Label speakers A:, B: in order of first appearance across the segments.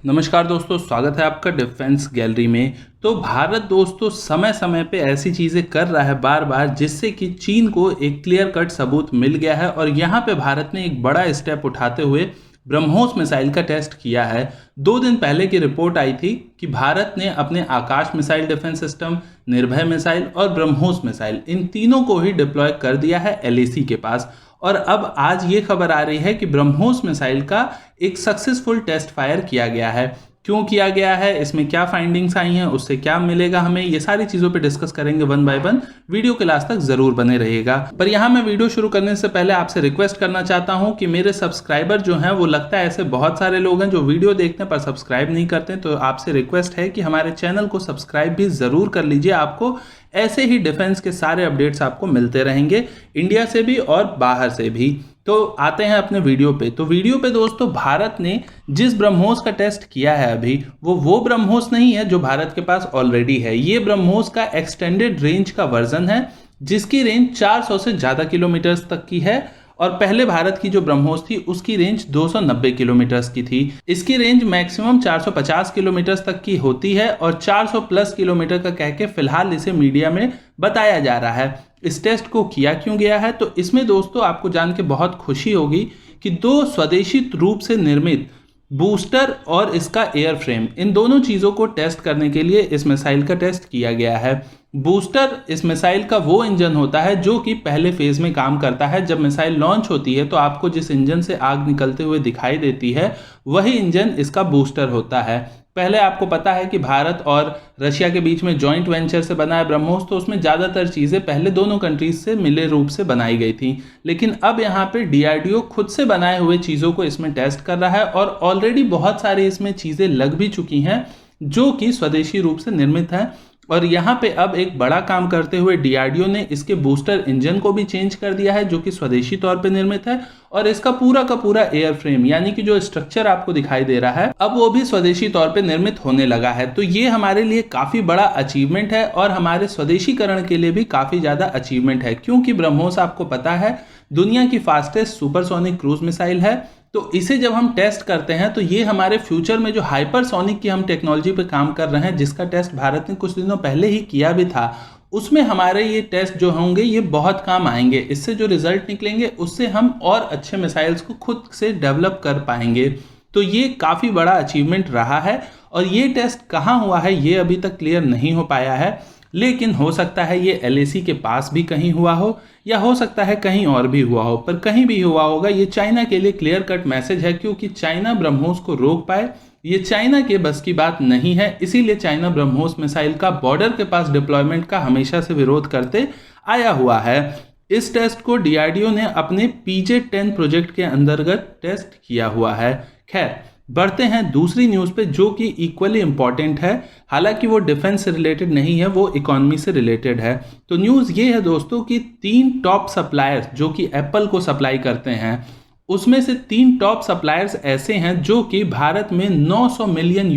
A: नमस्कार दोस्तों, स्वागत है आपका डिफेंस गैलरी में। तो भारत दोस्तों समय समय पे ऐसी चीज़ें कर रहा है बार बार, जिससे कि चीन को एक क्लियर कट सबूत मिल गया है और यहाँ पे भारत ने एक बड़ा स्टेप उठाते हुए ब्रह्मोस मिसाइल का टेस्ट किया है। 2 दिन पहले की रिपोर्ट आई थी कि भारत ने अपने आकाश मिसाइल डिफेंस सिस्टम, निर्भय मिसाइल और ब्रह्मोस मिसाइल, इन तीनों को ही डिप्लॉय कर दिया है LAC के पास। और अब आज ये खबर आ रही है कि ब्रह्मोस मिसाइल का एक सक्सेसफुल टेस्ट फायर किया गया है। क्यों किया गया है, इसमें क्या फाइंडिंग्स आई हैं, उससे क्या मिलेगा हमें, ये सारी चीज़ों पे डिस्कस करेंगे वन बाय वन। वीडियो के लास्ट तक जरूर बने रहिएगा। पर यहाँ मैं वीडियो शुरू करने से पहले आपसे रिक्वेस्ट करना चाहता हूँ कि मेरे सब्सक्राइबर जो हैं, वो लगता है ऐसे बहुत सारे लोग हैं जो वीडियो देखते हैं पर सब्सक्राइब नहीं करते। तो आपसे रिक्वेस्ट है कि हमारे चैनल को सब्सक्राइब भी ज़रूर कर लीजिए। आपको ऐसे ही डिफेंस के सारे अपडेट्स आपको मिलते रहेंगे, इंडिया से भी और बाहर से भी। तो आते हैं अपने वीडियो पे। तो वीडियो पे दोस्तों, भारत ने जिस ब्रह्मोस का टेस्ट किया है अभी, वो ब्रह्मोस नहीं है जो भारत के पास ऑलरेडी है। ये ब्रह्मोस का एक्सटेंडेड रेंज का वर्जन है, जिसकी रेंज 400 से ज़्यादा किलोमीटर्स तक की है। और पहले भारत की जो ब्रह्मोस थी उसकी रेंज 290 किलोमीटर्स की थी। इसकी रेंज मैक्सिमम 450 किलोमीटर्स तक की होती है और 400 प्लस किलोमीटर का कह के फिलहाल इसे मीडिया में बताया जा रहा है। इस टेस्ट को किया क्यों गया है, तो इसमें दोस्तों आपको जान के बहुत खुशी होगी कि 2 स्वदेशी रूप से निर्मित बूस्टर और इसका एयर फ्रेम, इन दोनों चीज़ों को टेस्ट करने के लिए इस मिसाइल का टेस्ट किया गया है। बूस्टर इस मिसाइल का वो इंजन होता है जो कि पहले फेज में काम करता है। जब मिसाइल लॉन्च होती है तो आपको जिस इंजन से आग निकलते हुए दिखाई देती है, वही इंजन इसका बूस्टर होता है। पहले आपको पता है कि भारत और रशिया के बीच में जॉइंट वेंचर से बना है ब्रह्मोस, तो उसमें ज़्यादातर चीज़ें पहले दोनों कंट्रीज से मिले रूप से बनाई गई थी। लेकिन अब यहाँ पे DRDO खुद से बनाए हुए चीज़ों को इसमें टेस्ट कर रहा है और ऑलरेडी बहुत सारी इसमें चीज़ें लग भी चुकी हैं जो कि स्वदेशी रूप से निर्मित हैं। और यहाँ पे अब एक बड़ा काम करते हुए DRDO ने इसके बूस्टर इंजन को भी चेंज कर दिया है, जो कि स्वदेशी तौर पे निर्मित है। और इसका पूरा का पूरा एयर फ्रेम, यानी कि जो स्ट्रक्चर आपको दिखाई दे रहा है, अब वो भी स्वदेशी तौर पे निर्मित होने लगा है। तो ये हमारे लिए काफ़ी बड़ा अचीवमेंट है और हमारे स्वदेशीकरण के लिए भी काफ़ी ज़्यादा अचीवमेंट है, क्योंकि ब्रह्मोस आपको पता है दुनिया की फास्टेस्ट सुपरसोनिक क्रूज मिसाइल है। तो इसे जब हम टेस्ट करते हैं तो ये हमारे फ्यूचर में जो हाइपरसोनिक की हम टेक्नोलॉजी पे काम कर रहे हैं, जिसका टेस्ट भारत ने कुछ दिनों पहले ही किया भी था, उसमें हमारे ये टेस्ट जो होंगे ये बहुत काम आएंगे। इससे जो रिजल्ट निकलेंगे उससे हम और अच्छे मिसाइल्स को खुद से डेवलप कर पाएंगे। तो ये काफ़ी बड़ा अचीवमेंट रहा है। और ये टेस्ट कहाँ हुआ है ये अभी तक क्लियर नहीं हो पाया है, लेकिन हो सकता है ये LAC के पास भी कहीं हुआ हो, या हो सकता है कहीं और भी हुआ हो। पर कहीं भी हुआ होगा, ये चाइना के लिए क्लियर कट मैसेज है, क्योंकि चाइना ब्रह्मोस को रोक पाए ये चाइना के बस की बात नहीं है। इसीलिए चाइना ब्रह्मोस मिसाइल का बॉर्डर के पास डिप्लॉयमेंट का हमेशा से विरोध करते आया हुआ है। इस टेस्ट को DRDO ने अपने PJ-10 प्रोजेक्ट के अंतर्गत टेस्ट किया हुआ है। खैर, बढ़ते हैं दूसरी न्यूज़ पे, जो कि इक्वली इंपॉर्टेंट है। हालांकि वो डिफेंस से रिलेटेड नहीं है, वो इकोनॉमी से रिलेटेड है। तो न्यूज़ ये है दोस्तों कि 3 टॉप सप्लायर्स जो कि एप्पल को सप्लाई करते हैं, उसमें से 3 टॉप सप्लायर्स ऐसे हैं जो कि भारत में $900 मिलियन,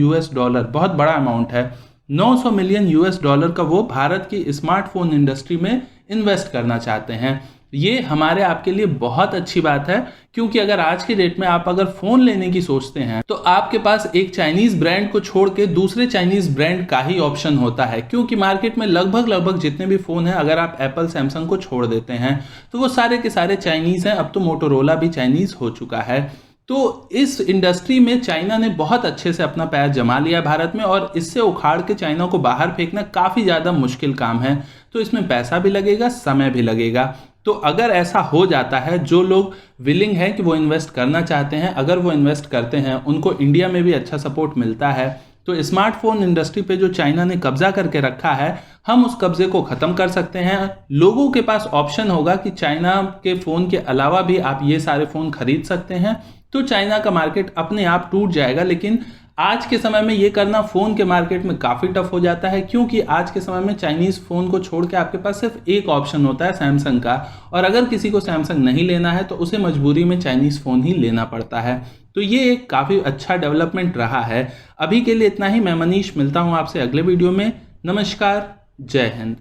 A: बहुत बड़ा अमाउंट है, $900 मिलियन का वो भारत की स्मार्टफोन इंडस्ट्री में इन्वेस्ट करना चाहते हैं। ये हमारे आपके लिए बहुत अच्छी बात है, क्योंकि अगर आज के डेट में आप अगर फ़ोन लेने की सोचते हैं तो आपके पास एक चाइनीज़ ब्रांड को छोड़ के दूसरे चाइनीज़ ब्रांड का ही ऑप्शन होता है। क्योंकि मार्केट में लगभग जितने भी फ़ोन हैं, अगर आप एप्पल सैमसंग को छोड़ देते हैं तो वो सारे के सारे चाइनीज़ हैं। अब तो मोटोरोला भी चाइनीज़ हो चुका है। तो इस इंडस्ट्री में चाइना ने बहुत अच्छे से अपना पैर जमा लिया भारत में, और इससे उखाड़ के चाइना को बाहर फेंकना काफ़ी ज़्यादा मुश्किल काम है। तो इसमें पैसा भी लगेगा, समय भी लगेगा। तो अगर ऐसा हो जाता है, जो लोग विलिंग है कि वो इन्वेस्ट करना चाहते हैं, अगर वो इन्वेस्ट करते हैं, उनको इंडिया में भी अच्छा सपोर्ट मिलता है, तो स्मार्टफोन इंडस्ट्री पे जो चाइना ने कब्जा करके रखा है, हम उस कब्जे को ख़त्म कर सकते हैं। लोगों के पास ऑप्शन होगा कि चाइना के फ़ोन के अलावा भी आप ये सारे फ़ोन खरीद सकते हैं। तो चाइना का मार्केट अपने आप टूट जाएगा। लेकिन आज के समय में ये करना फ़ोन के मार्केट में काफ़ी टफ हो जाता है, क्योंकि आज के समय में चाइनीज़ फ़ोन को छोड़ के आपके पास सिर्फ एक ऑप्शन होता है, सैमसंग का। और अगर किसी को सैमसंग नहीं लेना है तो उसे मजबूरी में चाइनीज़ फ़ोन ही लेना पड़ता है। तो ये एक काफ़ी अच्छा डेवलपमेंट रहा है। अभी के लिए इतना ही। मैं मनीष, मिलता हूँ आपसे अगले वीडियो में। नमस्कार, जय हिंद।